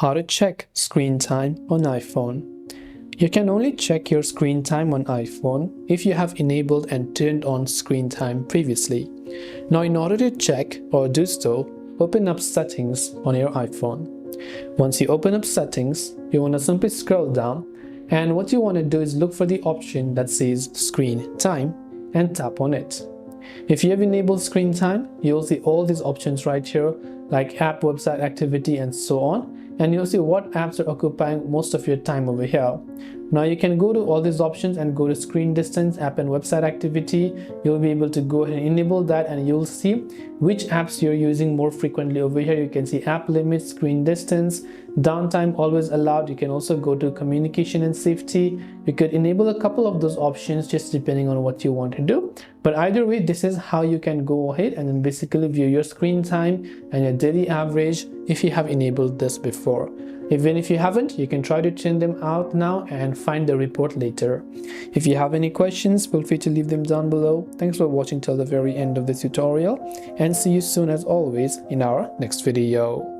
How to check screen time on iPhone. You can only check your screen time on iPhone if you have enabled and turned on screen time previously. Now, in order to check or do so, open up Settings on your iPhone. Once you open up Settings, you want to simply scroll down, and what you want to do is look for the option that says Screen Time and tap on it. If you have enabled screen time, you'll see all these options right here, like app, website activity, and so on, and you'll see what apps are occupying most of your time over here. Now you can go to all these options and go to screen distance, app and website activity. You'll be able to go ahead and enable that, and you'll see which apps you're using more frequently. Over here you can see app limits, screen distance, downtime always allowed. You can also go to communication and safety. You could enable a couple of those options just depending on what you want to do, but either way, this is how you can go ahead and then basically view your screen time and your daily average if you have enabled this before. Even if you haven't, you can try to turn them out now and find the report later. If you have any questions, feel free to leave them down below. Thanks for watching till the very end of this tutorial, and see you soon as always in our next video.